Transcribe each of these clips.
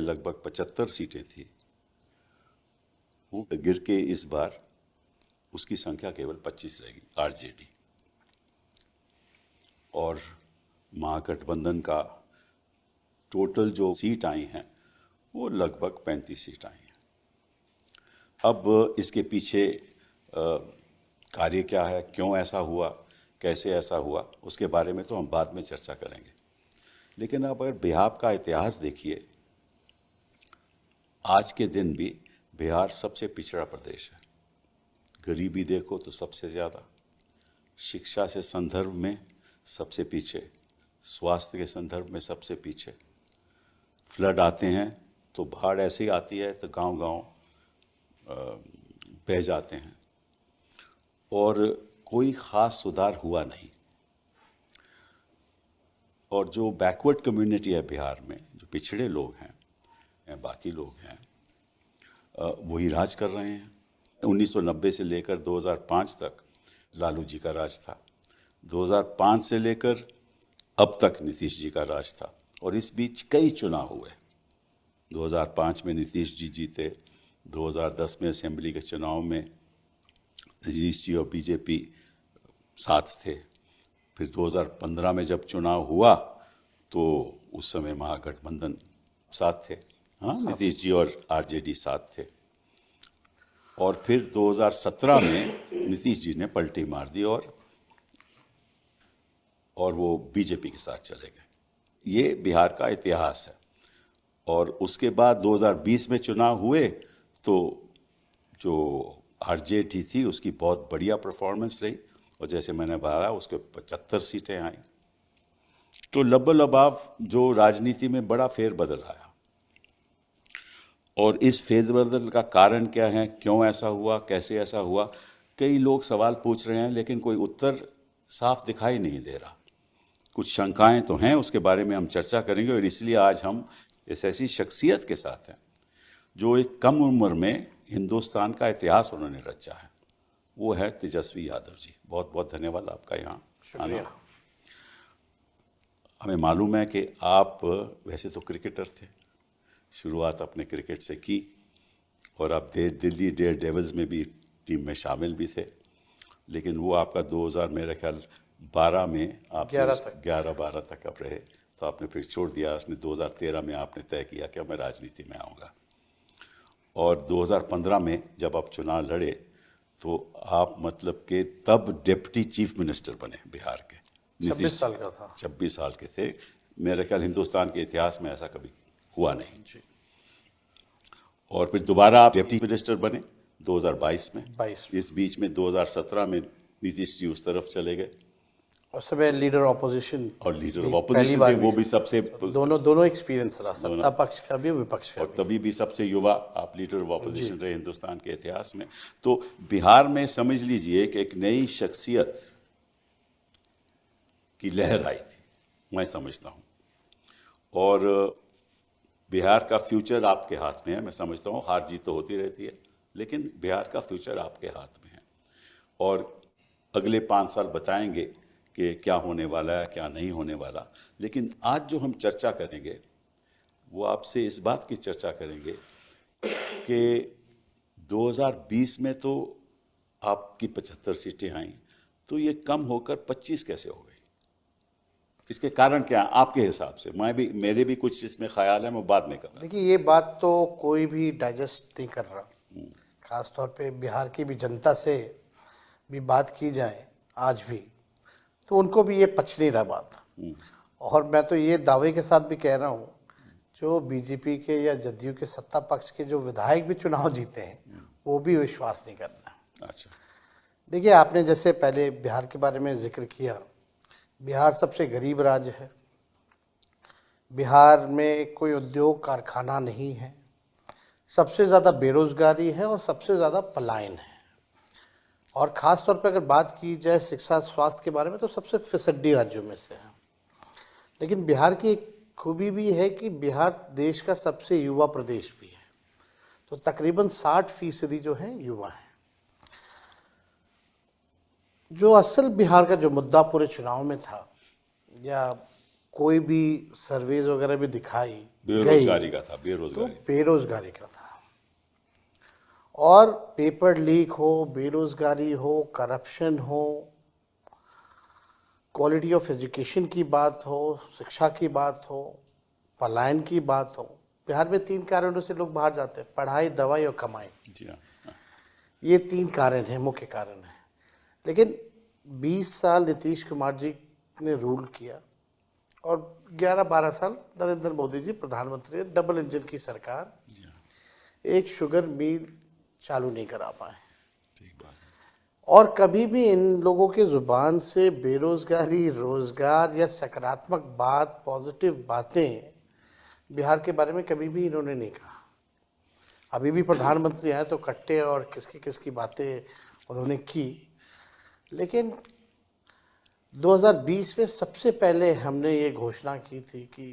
लगभग 75 सीटें थी, वो गिर के इस बार उसकी संख्या केवल 25 रहेगी आरजेडी। और महागठबंधन का टोटल जो सीट आई हैं वो लगभग 35 सीट आई हैं। अब इसके पीछे कार्य क्या है, क्यों ऐसा हुआ, कैसे ऐसा हुआ, उसके बारे में तो हम बाद में चर्चा करेंगे। लेकिन अब अगर बिहार का इतिहास देखिए, आज के दिन भी बिहार सबसे पिछड़ा प्रदेश है। गरीबी देखो तो सबसे ज़्यादा, शिक्षा से संदर्भ में सबसे पीछे, स्वास्थ्य के संदर्भ में सबसे पीछे। फ्लड आते हैं तो बाढ़ ऐसे ही आती है तो गांव-गांव बह जाते हैं और कोई ख़ास सुधार हुआ नहीं। और जो बैकवर्ड कम्युनिटी है बिहार में, जो पिछड़े लोग हैं या बाकी लोग हैं, वही राज कर रहे हैं। 1990 से लेकर 2005 तक लालू जी का राज था, 2005 से लेकर अब तक नीतीश जी का राज था, और इस बीच कई चुनाव हुए। 2005 में नीतीश जी जीते, 2010 में असेंबली के चुनाव में नीतीश जी और बीजेपी साथ थे। फिर 2015 में जब चुनाव हुआ तो उस समय महागठबंधन साथ थे, हाँ, नीतीश जी और आरजेडी साथ थे। और फिर 2017 में नीतीश जी ने पलटी मार दी और वो बीजेपी के साथ चले गए। ये बिहार का इतिहास है। और उसके बाद 2020 में चुनाव हुए तो जो आरजेडी थी उसकी बहुत बढ़िया परफॉर्मेंस रही, और जैसे मैंने बताया उसके 75 सीटें आई। तो लबो-लबाव जो राजनीति में बड़ा फेरबदल आया। और इस फेरबदल का कारण क्या है, क्यों ऐसा हुआ, कैसे ऐसा हुआ, कई लोग सवाल पूछ रहे हैं, लेकिन कोई उत्तर साफ दिखाई नहीं दे रहा। कुछ शंकाएं तो हैं, उसके बारे में हम चर्चा करेंगे। और इसलिए आज हम इस ऐसी शख्सियत के साथ हैं जो एक कम उम्र में हिंदुस्तान का इतिहास उन्होंने रचा है। वो है तेजस्वी यादव जी। बहुत बहुत धन्यवाद आपका यहाँ आना। हमें मालूम है कि आप वैसे तो क्रिकेटर थे, शुरुआत अपने क्रिकेट से की, और आप दिल्ली डेयर डेविल्स में भी टीम में शामिल भी थे। लेकिन वो आपका 2000 मेरे ख्याल 12 में आप 11-12 तक आप रहे, तो आपने फिर छोड़ दिया। उसने 2013 में आपने तय किया कि मैं राजनीति में आऊँगा। और 2015 में जब आप चुनाव लड़े तो आप मतलब कि तब डिप्टी चीफ मिनिस्टर बने बिहार के। 26 साल का था। 26 साल के थे। मेरे ख्याल हिंदुस्तान के इतिहास में ऐसा कभी हुआ नहीं जी। और फिर दोबारा आप डिप्टी मिनिस्टर बने 2022 में। 22। इस बीच में 2017 में नीतीश जी उस तरफ चले गए। उस समय लीडर ऑपोजिशन, और लीडर ऑफ ऑपोजिशन थे, वो भी सबसे दोनों एक्सपीरियंस रहा, सत्ता पक्ष का भी विपक्ष का और तभी भी सबसे युवा आप लीडर ऑफ ऑपोजिशन रहे हिंदुस्तान के इतिहास में। तो बिहार में समझ लीजिए कि एक नई शख्सियत की लहर आई थी, मैं समझता हूँ। और बिहार का फ्यूचर आपके हाथ में है। मैं समझता हूँ हार जीत तो होती रहती है, लेकिन बिहार का फ्यूचर आपके हाथ में है। और अगले 5 साल बताएंगे कि क्या होने वाला है, क्या नहीं होने वाला। लेकिन आज जो हम चर्चा करेंगे वो आपसे इस बात की चर्चा करेंगे कि 2020 में तो आपकी 75 सीटें आईं, तो ये कम होकर 25 कैसे हो गई? इसके कारण क्या है आपके हिसाब से? मेरे भी कुछ इसमें ख्याल है, मैं बाद में करूँगा। देखिए, ये बात तो कोई भी डाइजेस्ट नहीं कर रहा। खास तौर पे बिहार की भी जनता से भी बात की जाए आज भी, तो उनको भी ये पच नहीं रहा बात। और मैं तो ये दावे के साथ भी कह रहा हूँ, जो बीजेपी के या जदयू के सत्ता पक्ष के जो विधायक भी चुनाव जीते हैं वो भी विश्वास नहीं कर रहे। अच्छा, देखिए, आपने जैसे पहले बिहार के बारे में जिक्र किया, बिहार सबसे गरीब राज्य है। बिहार में कोई उद्योग कारखाना नहीं है, सबसे ज़्यादा बेरोजगारी है और सबसे ज़्यादा पलायन है। और ख़ास तौर पर अगर बात की जाए शिक्षा स्वास्थ्य के बारे में, तो सबसे फिसड्डी राज्यों में से है। लेकिन बिहार की एक खूबी भी है कि बिहार देश का सबसे युवा प्रदेश भी है। तो तकरीबन 60% जो है युवा हैं। जो असल बिहार का जो मुद्दा पूरे चुनाव में था, या कोई भी सर्वेज वगैरह भी दिखाई बेरोजगारी का था, तो बेरोजगारी। बेरोजगारी का था। और पेपर लीक हो, बेरोजगारी हो, करप्शन हो, क्वालिटी ऑफ एजुकेशन की बात हो, शिक्षा की बात हो, पलायन की बात हो, बिहार में 3 कारणों से लोग बाहर जाते हैं: पढ़ाई, दवाई और कमाई। जी हाँ। ये 3 कारण हैं, मुख्य कारण हैं। लेकिन 20 साल नीतीश कुमार जी ने रूल किया और 11-12 साल नरेंद्र मोदी जी प्रधानमंत्री, डबल इंजन की सरकार, जी हाँ, एक शुगर मिल चालू नहीं करा पाए। ठीक बात है। और कभी भी इन लोगों के जुबान से बेरोजगारी, रोजगार या सकारात्मक बात, पॉजिटिव बातें बिहार के बारे में कभी भी इन्होंने नहीं कहा। अभी भी प्रधानमंत्री आए तो कट्टे और किसकी किसकी बातें उन्होंने की। लेकिन 2020 में सबसे पहले हमने ये घोषणा की थी कि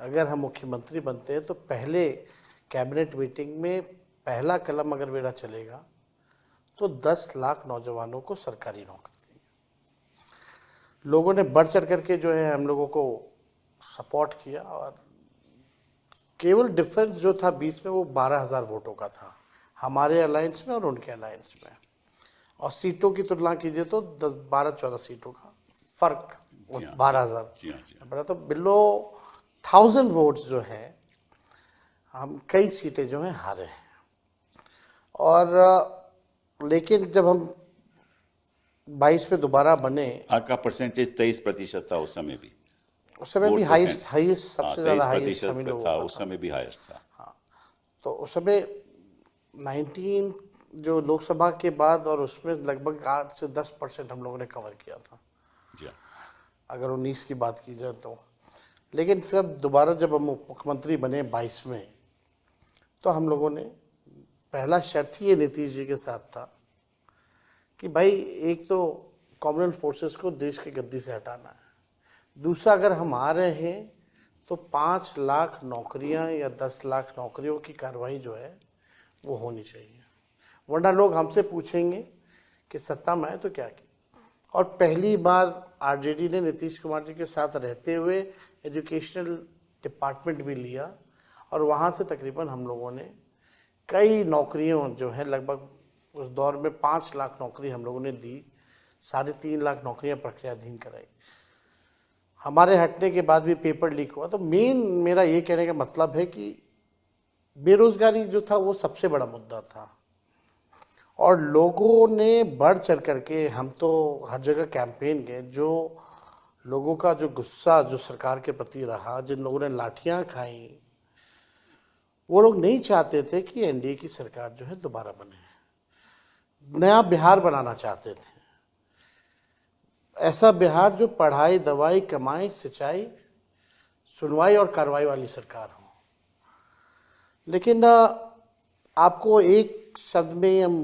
अगर हम मुख्यमंत्री बनते हैं तो पहले कैबिनेट मीटिंग में पहला कलम अगर मेरा चलेगा तो 10 लाख नौजवानों को सरकारी नौकरी देंगे। लोगों ने बढ़ चढ़ करके जो है हम लोगों को सपोर्ट किया और केवल डिफरेंस जो था 20 में वो 12,000 वोटों का था, हमारे अलायंस में और उनके अलायंस में। और सीटों की तुलना कीजिए तो 12-14 सीटों का फर्क, जी हाँ, 12,000 जी हाँ, जी हाँ। बड़ा। तो बिलो 1000 वोट्स जो है हम कई सीटें जो हैं हारे हैं। और लेकिन जब हम 22 में दोबारा बने, आपका परसेंटेज 23% था उस समय भी। उस समय भी वोट हाईएस्ट परसेंट। हाँ, सबसे ज़्यादा हाईएस्ट 23% हम ही लोगों था, का उस समय भी हाईएस्ट था। तो उस समय 19 जो लोकसभा के बाद और उसमें लगभग 8 से 10% हम लोगों ने कवर किया था, जी हाँ, अगर 19 की बात की जाए तो। लेकिन फिर अब दोबारा जब हम मुख्यमंत्री बने 22 में, तो हम लोगों ने पहला शर्त ही ये नीतीश जी के साथ था कि भाई एक तो कॉमनवेल्थ फोर्सेस को देश की गद्दी से हटाना है, दूसरा अगर हम आ रहे हैं तो 5 लाख नौकरियां या 10 लाख नौकरियों की कार्रवाई जो है वो होनी चाहिए, वरना लोग हमसे पूछेंगे कि सत्ता में आए तो क्या किया। और पहली बार आरजेडी ने नीतीश कुमार जी के साथ रहते हुए एजुकेशनल डिपार्टमेंट भी लिया और वहाँ से तकरीबन हम लोगों ने कई नौकरियों जो है लगभग उस दौर में 5 लाख नौकरी हम लोगों ने दी, 3.5 लाख नौकरियां प्रक्रियाधीन कराई। हमारे हटने के बाद भी पेपर लीक हुआ। तो मेन मेरा ये कहने का मतलब है कि बेरोजगारी जो था वो सबसे बड़ा मुद्दा था और लोगों ने बढ़ चढ़ करके, हम तो हर जगह कैंपेन गए, जो लोगों का जो गुस्सा जो सरकार के प्रति रहा, जिन लोगों ने लाठियां खाई, वो लोग नहीं चाहते थे कि एनडीए की सरकार जो है दोबारा बने। नया बिहार बनाना चाहते थे, ऐसा बिहार जो पढ़ाई, दवाई, कमाई, सिंचाई, सुनवाई और कार्रवाई वाली सरकार हो। लेकिन आपको एक शब्द में हम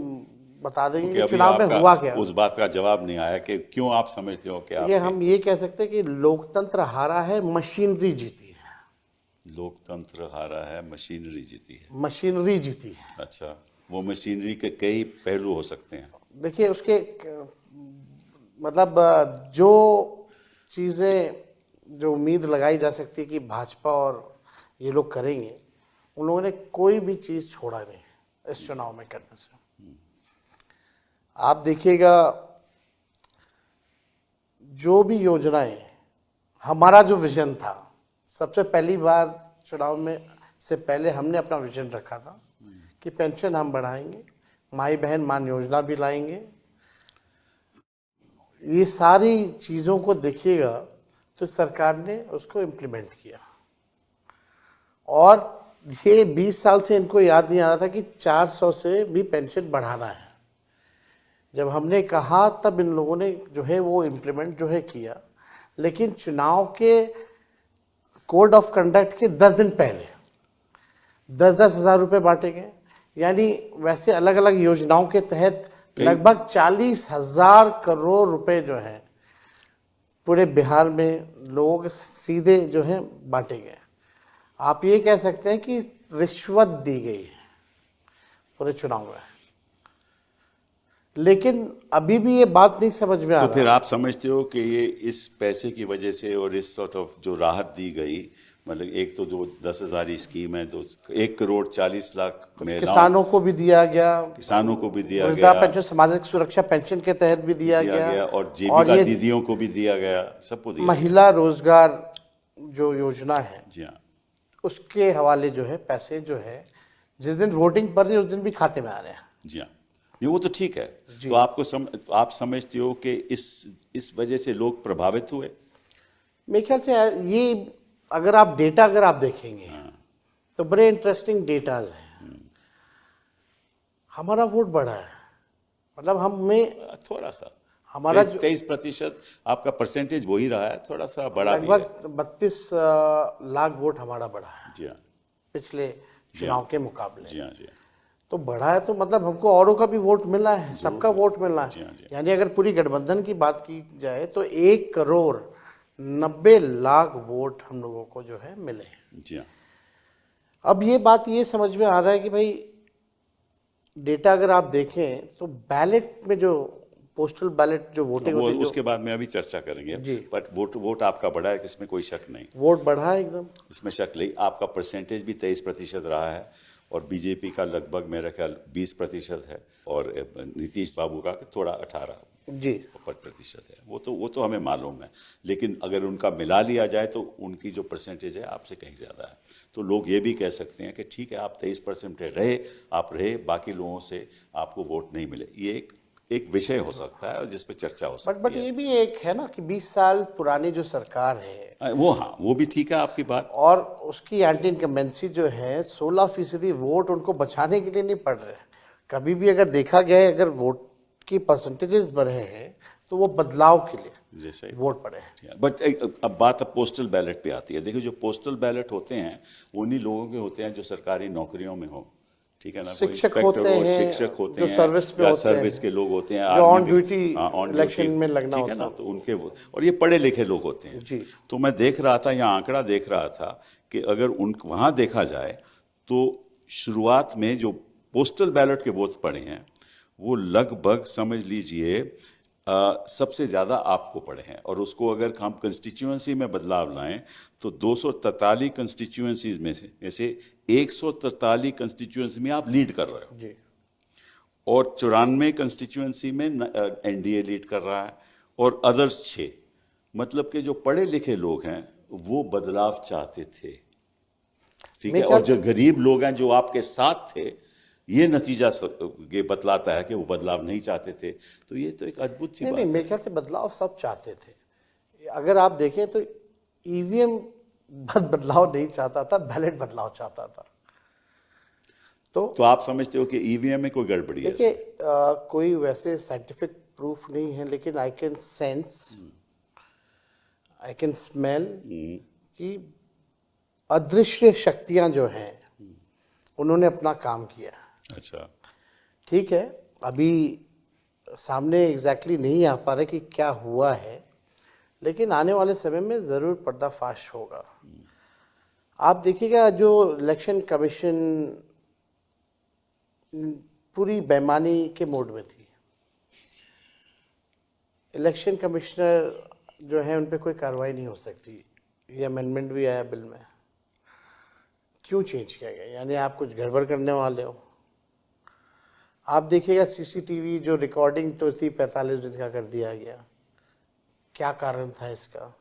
बता देंगे कि अभी चुनाव में आपका हुआ क्या। उस बात का जवाब नहीं आया कि क्यों आप समझते हो कि ये आपके हम ये कह सकते हैं कि लोकतंत्र हारा है, मशीनरी जीती है। लोकतंत्र हारा है, मशीनरी जीती है। मशीनरी जीती है। अच्छा, वो मशीनरी के कई पहलू हो सकते हैं। देखिए उसके मतलब जो चीज़ें जो उम्मीद लगाई जा सकती है कि भाजपा और ये लोग करेंगे, उन लोगों ने कोई भी चीज़ छोड़ा नहीं इस चुनाव में करने से। आप देखिएगा जो भी योजनाएं, हमारा जो विजन था, सबसे पहली बार चुनाव में से पहले हमने अपना विजन रखा था कि पेंशन हम बढ़ाएंगे, माई बहन मान योजना भी लाएंगे। ये सारी चीज़ों को देखिएगा तो सरकार ने उसको इम्प्लीमेंट किया। और ये 20 साल से इनको याद नहीं आ रहा था कि 400 से भी पेंशन बढ़ाना है। जब हमने कहा तब इन लोगों ने जो है वो इम्प्लीमेंट जो है किया। लेकिन चुनाव के कोड ऑफ कंडक्ट के 10 दिन पहले 10-10 हज़ार रुपये बांटे गए। यानी वैसे अलग अलग योजनाओं के तहत लगभग 40,000 करोड़ रुपए जो हैं पूरे बिहार में लोगों के सीधे जो है बांटे गए। आप ये कह सकते हैं कि रिश्वत दी गई है पूरे चुनाव में। लेकिन अभी भी ये बात नहीं समझ में आ तो रहा। फिर आप समझते हो कि ये इस पैसे की वजह से और इस सॉर्ट ऑफ जो राहत दी गई, मतलब एक तो जो 10,000 स्कीम है, 1,40,00,000 महिलाओं, किसानों को भी दिया गया, किसानों को भी दिया वृद्धा गया, पेंशन, सामाजिक सुरक्षा पेंशन के तहत भी दिया गया, और और जीविका ये दीदियों को भी दिया गया, सबको दिया महिला रोजगार जो योजना है गया। जी हाँ, उसके हवाले जो है पैसे जो है जिस दिन वोटिंग पड़ रही है उस दिन भी खाते में आ रहे हैं। जी हाँ, ये वो तो ठीक है। तो आप समझते हो कि इस वजह से लोग प्रभावित हुए? मेरे ख्याल से ये अगर आप देखेंगे तो बड़े इंटरेस्टिंग डेटाज हैं। हमारा वोट बढ़ा है, मतलब हमें थोड़ा सा, हमारा 23% आपका परसेंटेज वही रहा है, थोड़ा सा बड़ा भी है। लगभग 32 लाख वोट हमारा बढ़ा है जी हाँ, पिछले चुनाव के मुकाबले। जी हाँ, जी हाँ, तो बढ़ा है तो मतलब हमको औरों का भी वोट मिला है, सबका वोट मिला जी हाँ, है। जी। यानी अगर पूरी गठबंधन की बात की जाए तो 1,90,00,000 वोट हम लोगों को जो है मिले हैं। जी हाँ, अब ये बात ये समझ में आ रहा है कि भाई डेटा अगर आप देखें तो बैलेट में जो पोस्टल बैलेट जो वोटिंग वो होती है, उसके बाद में अभी चर्चा करेंगे। जी। बट वोट आपका बढ़ा है, इसमें कोई शक नहीं, वोट बढ़ा है एकदम। इसमें शक नहीं। आपका परसेंटेज भी 23% रहा है, और बीजेपी का लगभग मेरा ख्याल 20% है, और नीतीश बाबू का थोड़ा 18% है। वो तो हमें मालूम है, लेकिन अगर उनका मिला लिया जाए तो उनकी जो परसेंटेज है आपसे कहीं ज़्यादा है। तो लोग ये भी कह सकते हैं कि ठीक है, आप 23% रहे, बाकी लोगों से आपको वोट नहीं मिले। ये एक विषय हो सकता है और जिस पे चर्चा हो सकती बट ये भी एक है ना कि 20 साल पुरानी जो सरकार है वो भी ठीक है आपकी बात। और उसकी एंटी इनकम्बेंसी जो है 16% वोट उनको बचाने के लिए नहीं पड़ रहे। कभी भी अगर देखा गया है, अगर वोट की परसेंटेजेस बढ़े हैं तो वो बदलाव के लिए जैसे वोट पड़े हैं। बट अब बात पोस्टल बैलेट पे आती है। देखिए, जो पोस्टल बैलेट होते हैं उन्हीं लोगों के होते हैं जो सरकारी नौकरियों में हो, ठीक है ना, कोई शिक्षक इंस्पेक्टर होते हो, हैं, शिक्षक होते जो हैं, सर्विस में या होते सर्विस हैं, के लोग होते हैं, जो आर्मी ऑन में- ड्यूटी हाँ, ऑन इलेक्शन ड्यूटी, में लगना ठीक है होता ना, तो उनके और ये पढ़े लिखे लोग होते हैं। जी। तो मैं देख रहा था, यहाँ आंकड़ा देख रहा था कि अगर वहाँ देखा जाए तो शुरुआत में जो पोस्टल बैलेट के वोट पड़े हैं वो लगभग समझ लीजिए सबसे ज़्यादा आपको पड़े हैं। और उसको अगर हम कंस्टिट्यूएंसी में बदलाव लाएं तो 243 कंस्टिट्यूएंसीज में से 143 कंस्टिट्यूएंसी में आप लीड कर रहे हो, जी। और 94 कंस्टिट्यूएंसी में एनडीए लीड कर रहा है, और अदर्स 6। मतलब कि जो पढ़े लिखे लोग हैं वो बदलाव चाहते थे, ठीक है, और जो गरीब लोग हैं जो आपके साथ थे, ये नतीजा ये बतलाता है कि वो बदलाव नहीं चाहते थे। तो ये तो एक अद्भुत सी बात नहीं, है। मेरे ख्याल से बदलाव सब चाहते थे। अगर आप देखें तो ईवीएम बदलाव नहीं चाहता था, बैलेट बदलाव चाहता था। तो आप समझते हो कि ईवीएम में कोई गड़बड़ी है? देखिए, कोई वैसे साइंटिफिक प्रूफ नहीं है, लेकिन I can sense, I can smell कि अदृश्य शक्तियां जो हैं उन्होंने अपना काम किया। अच्छा, ठीक है, अभी सामने एग्जैक्टली नहीं आ पा रहे कि क्या हुआ है, लेकिन आने वाले समय में ज़रूर पर्दाफाश होगा। आप देखिएगा, जो इलेक्शन कमीशन पूरी बेईमानी के मोड में थी। इलेक्शन कमिश्नर जो है उन पर कोई कार्रवाई नहीं हो सकती। ये अमेंडमेंट भी आया बिल में। क्यों चेंज किया गया? यानी आप कुछ गड़बड़ करने वाले हो। आप देखिएगा सीसीटीवी जो रिकॉर्डिंग तो थी 45 दिन का कर दिया गया। क्या कारण था इसका?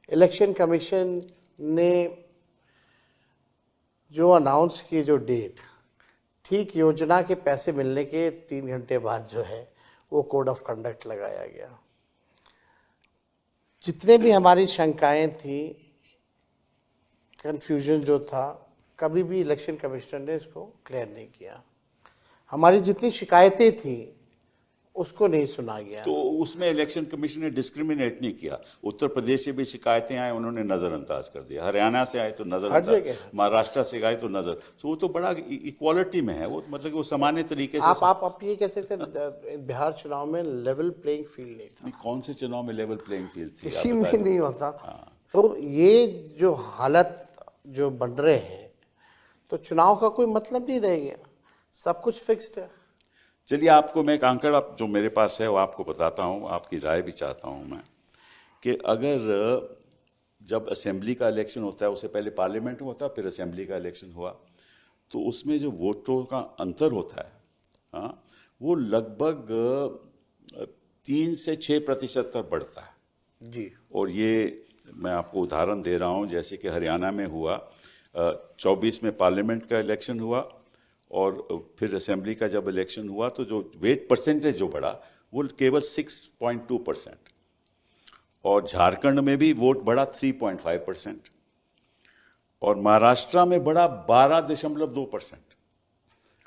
इलेक्शन कमीशन ने जो अनाउंस की जो डेट, ठीक योजना के पैसे मिलने के 3 घंटे बाद जो है वो कोड ऑफ कंडक्ट लगाया गया। जितने भी हमारी शंकाएं थी, कंफ्यूजन जो था, कभी भी इलेक्शन कमिश्नर ने इसको क्लियर नहीं किया। हमारी जितनी शिकायतें थी उसको नहीं सुना गया। तो उसमें इलेक्शन कमीशन ने डिस्क्रिमिनेट नहीं किया। उत्तर प्रदेश से भी शिकायतें आए, उन्होंने नज़रअंदाज कर दिया। हरियाणा से आए तो नज़रअंदाज, महाराष्ट्र से आए तो नज़र, तो वो तो बड़ा इक्वालिटी में है। वो मतलब कि वो सामान्य तरीके से आप ये कह सकते हैं बिहार चुनाव में लेवल प्लेइंग फील्ड नहीं था। कौन से चुनाव में लेवल प्लेइंग फील्ड थी? किसी में नहीं होता। तो ये जो हालत जो बन रहे हैं, तो चुनाव का कोई मतलब नहीं रह गया। सब कुछ फिक्स्ड है। चलिए आपको मैं एक आंकड़ा जो मेरे पास है वो आपको बताता हूँ, आपकी राय भी चाहता हूँ मैं, कि अगर जब असेंबली का इलेक्शन होता है, उससे पहले पार्लियामेंट होता है, फिर असेंबली का इलेक्शन हुआ, तो उसमें जो वोटों का अंतर होता है, हाँ, वो लगभग 3 से 6% तक बढ़ता है जी। और ये मैं आपको उदाहरण दे रहा हूँ, जैसे कि हरियाणा में हुआ 24 में पार्लियामेंट का इलेक्शन हुआ और फिर असेंबली का जब इलेक्शन हुआ तो जो वेट परसेंटेज जो बढ़ा वो केवल 6.2%, और झारखंड में भी वोट बढ़ा 3.5%, और महाराष्ट्र में बढ़ा 12.2%,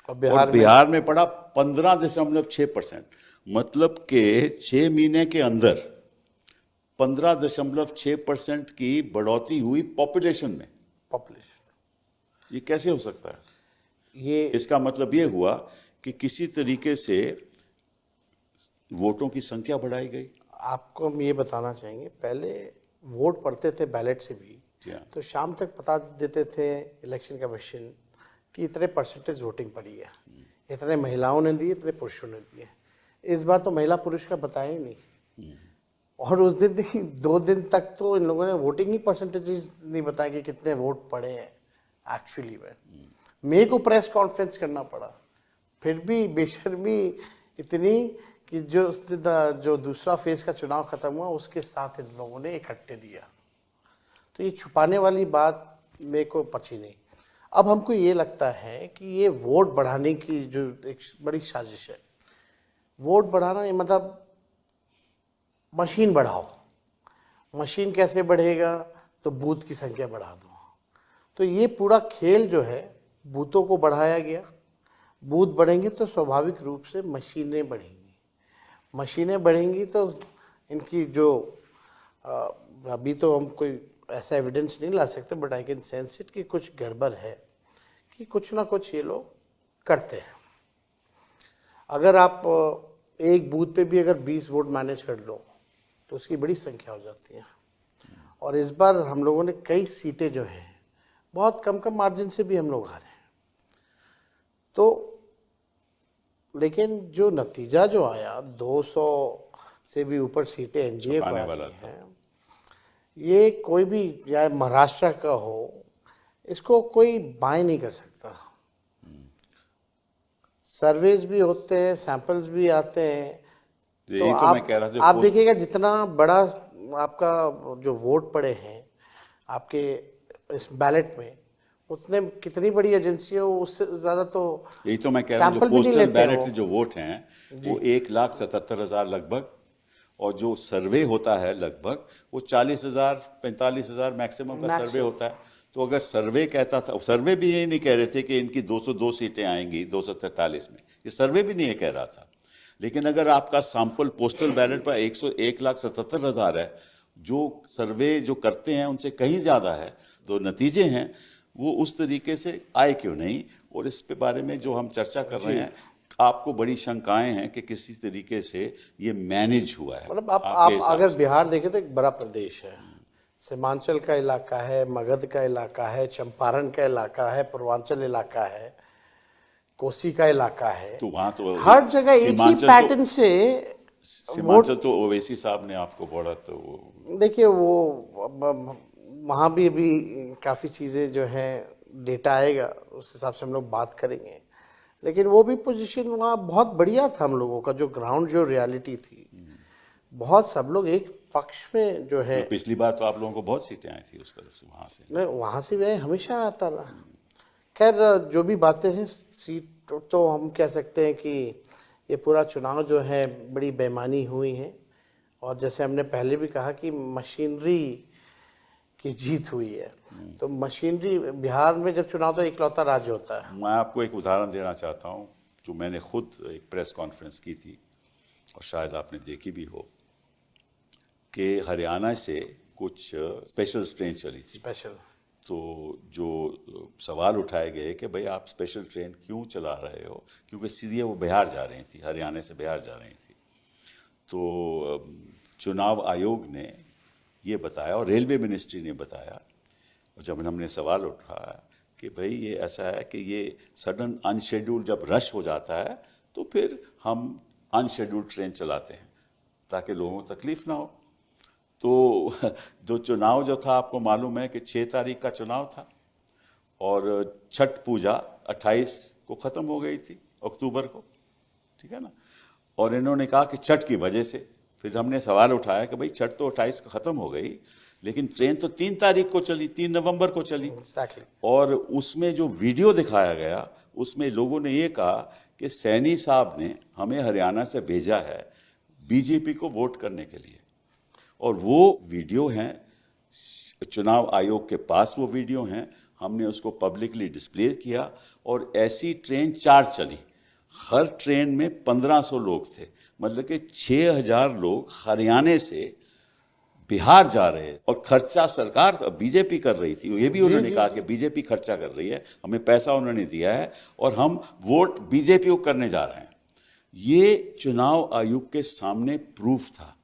और बिहार में पड़ा 15.6%। मतलब के 6 महीने के अंदर 15.6% की बढ़ोतरी हुई पॉपुलेशन में। पॉपुलेशन, ये कैसे हो सकता है? ये इसका मतलब ये हुआ कि किसी तरीके से वोटों की संख्या बढ़ाई गई। आपको हम ये बताना चाहेंगे, पहले वोट पड़ते थे बैलेट से भी, तो शाम तक बता देते थे इलेक्शन कमीशन कि इतने परसेंटेज वोटिंग पड़ी है, इतने महिलाओं ने दिए, इतने पुरुषों ने दिए। इस बार तो महिला पुरुष का बताया ही नहीं, और उस दिन नहीं 2 दिन तक तो इन लोगों ने वोटिंग ही परसेंटेजेस नहीं बताया कि कितने वोट पड़े हैं एक्चुअली में। मेरे को प्रेस कॉन्फ्रेंस करना पड़ा, फिर भी बेशर्मी इतनी कि जो दूसरा फेज का चुनाव खत्म हुआ उसके साथ इन लोगों ने इकट्ठे दिया। तो ये छुपाने वाली बात मेरे को पची नहीं। अब हमको ये लगता है कि ये वोट बढ़ाने की जो एक बड़ी साजिश है, वोट बढ़ाना ये मतलब मशीन बढ़ाओ। मशीन कैसे बढ़ेगा? तो बूथ की संख्या बढ़ा दो। तो ये पूरा खेल जो है, बूथों को बढ़ाया गया। बूथ बढ़ेंगे तो स्वाभाविक रूप से मशीनें बढ़ेंगी। मशीनें बढ़ेंगी तो इनकी जो अभी तो हम कोई ऐसा एविडेंस नहीं ला सकते, but I can sense it कि कुछ गड़बड़ है, कि कुछ ना कुछ ये लोग करते हैं। अगर आप एक बूथ पे भी अगर 20 वोट मैनेज कर लो तो उसकी बड़ी संख्या हो जाती है। और इस बार हम लोगों ने कई सीटें जो हैं बहुत कम कम मार्जिन से भी हम लोग हारे हैं। तो लेकिन जो नतीजा जो आया, 200 से भी ऊपर सीटें एनडीए को आ रही हैं, ये कोई भी या महाराष्ट्र का हो, इसको कोई बाय नहीं कर सकता। सर्वेज भी होते हैं, सैंपल्स भी आते हैं, तो आप देखिएगा जितना बड़ा आपका जो वोट पड़े हैं आपके इस बैलेट में, उतने कितनी बड़ी एजेंसी हो उससे ज्यादा तो यही तो मैं कह रहा हूँ, जो पोस्टल बैलेट जो वोट हैं वो 1,77,000 लगभग, और जो सर्वे होता है लगभग वो 40,000 45,000 मैक्सिमम का सर्वे होता है। तो अगर सर्वे कहता था, सर्वे भी ये नहीं कह रहे थे कि इनकी 202 सीटें आएंगी 243 में, ये सर्वे भी नहीं कह रहा था। लेकिन अगर आपका सैंपल पोस्टल बैलेट पर 1,77,000 है, जो सर्वे जो करते हैं उनसे कहीं ज़्यादा है, तो नतीजे हैं वो उस तरीके से आए क्यों नहीं। और इस पे बारे में जो हम चर्चा कर रहे हैं, आपको बड़ी शंकाएं हैं कि किसी तरीके से ये मैनेज हुआ है। मतलब आप अगर बिहार देखें तो एक बड़ा प्रदेश है, सीमांचल का इलाका है, मगध का इलाका है, चंपारण का इलाका है, पूर्वांचल इलाका है, कोसी का इलाका है, तो वहां तो हर जगह एक ही पैटर्न से सीमांचल तो ओवैसी साहब ने आपको बोला, तो देखिए वो वहाँ भी अभी काफ़ी चीज़ें जो हैं, डेटा आएगा उस हिसाब से हम लोग बात करेंगे। लेकिन वो भी पोजीशन वहाँ बहुत बढ़िया था हम लोगों का, जो ग्राउंड जो रियलिटी थी, बहुत सब लोग एक पक्ष में जो है। पिछली बार तो आप लोगों को बहुत सीटें आई थी उस तरफ से, वहाँ से नहीं, वहाँ से भी हमेशा आता रहा। खैर जो भी बातें हैं, सीट तो हम कह सकते हैं कि ये पूरा चुनाव जो है बड़ी बेईमानी हुई है, और जैसे हमने पहले भी कहा कि मशीनरी की जीत हुई है। तो मशीनरी, बिहार में जब चुनाव तो इकलौता राज्य होता है। मैं आपको एक उदाहरण देना चाहता हूँ, जो मैंने खुद एक प्रेस कॉन्फ्रेंस की थी और शायद आपने देखी भी हो, कि हरियाणा से कुछ स्पेशल ट्रेन चली थी। स्पेशल, तो जो सवाल उठाए गए कि भाई आप स्पेशल ट्रेन क्यों चला रहे हो, क्योंकि सीधे वो बिहार जा रही थी, हरियाणा से बिहार जा रही थी। तो चुनाव आयोग ने ये बताया और रेलवे मिनिस्ट्री ने बताया, और जब हमने सवाल उठाया कि भाई ये ऐसा है कि ये सडन अनशेड्यूल जब रश हो जाता है तो फिर हम अनशेड्यूल्ड ट्रेन चलाते हैं ताकि लोगों को तकलीफ ना हो। तो जो चुनाव जो था, आपको मालूम है कि 6 तारीख का चुनाव था और छठ पूजा 28 को ख़त्म हो गई थी, अक्टूबर को, ठीक है ना। और इन्होंने कहा कि छठ की वजह से, फिर हमने सवाल उठाया कि भाई छठ तो 28 को ख़त्म हो गई, लेकिन ट्रेन तो 3 तारीख को चली, 3 नवंबर को चली। Exactly. और उसमें जो वीडियो दिखाया गया, उसमें लोगों ने ये कहा कि सैनी साहब ने हमें हरियाणा से भेजा है बीजेपी को वोट करने के लिए। और वो वीडियो हैं, चुनाव आयोग के पास वो वीडियो हैं, हमने उसको पब्लिकली डिस्प्ले किया। और ऐसी ट्रेन 4 चली, हर ट्रेन में 1500 लोग थे, मतलब कि 6000 लोग हरियाणा से बिहार जा रहे हैं। और खर्चा सरकार बीजेपी कर रही थी, ये भी उन्होंने कहा कि बीजेपी खर्चा कर रही है, हमें पैसा उन्होंने दिया है और हम वोट बीजेपी को करने जा रहे हैं। ये चुनाव आयोग के सामने प्रूफ था।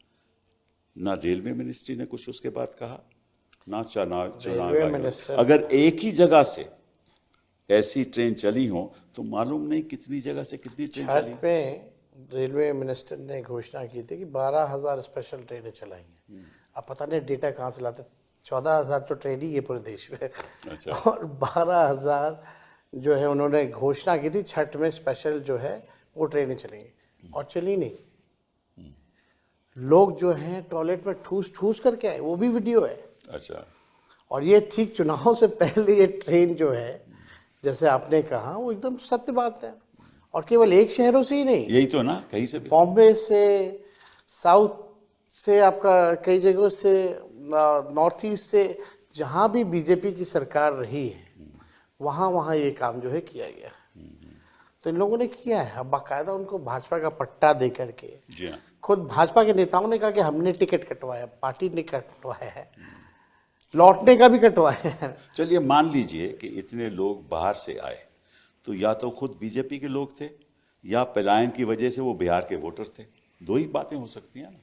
ना रेलवे मिनिस्ट्री ने कुछ उसके बाद कहा, ना चुनाव आयोग। अगर एक ही जगह से ऐसी ट्रेन चली हो तो मालूम नहीं कितनी जगह से कितनी ट्रेन चली। छठ में रेलवे मिनिस्टर ने घोषणा की थी कि 12,000 स्पेशल ट्रेनें चलाएंगे। अब पता नहीं डेटा कहाँ से लाते, 14,000 तो ट्रेन ही है पूरे देश में। अच्छा। और 12,000 जो है उन्होंने घोषणा की थी छठ में स्पेशल जो है वो ट्रेनें चलेंगी, और चली नहीं। लोग जो हैं टॉयलेट में ठूस ठूस करके आए, वो भी वीडियो है। अच्छा। और ये ठीक चुनाव से पहले ये ट्रेन जो है, जैसे आपने कहा, वो एकदम सत्य बात है। और केवल एक शहरों से ही नहीं, यही तो ना, कहीं से भी, बॉम्बे से, साउथ से, आपका कई जगहों से, नॉर्थ ईस्ट से, जहाँ भी बीजेपी की सरकार रही है वहाँ वहाँ ये काम जो है किया गया। तो इन लोगों ने किया है। अब बाकायदा उनको भाजपा का पट्टा दे करके, जी हाँ, खुद भाजपा के नेताओं ने कहा कि हमने टिकट कटवाया, पार्टी ने कटवाया है, लौटने का भी कटवाया है। चलिए मान लीजिए कि इतने लोग बाहर से आए, तो या तो खुद बीजेपी के लोग थे या पलायन की वजह से वो बिहार के वोटर थे। दो ही बातें हो सकती हैं ना।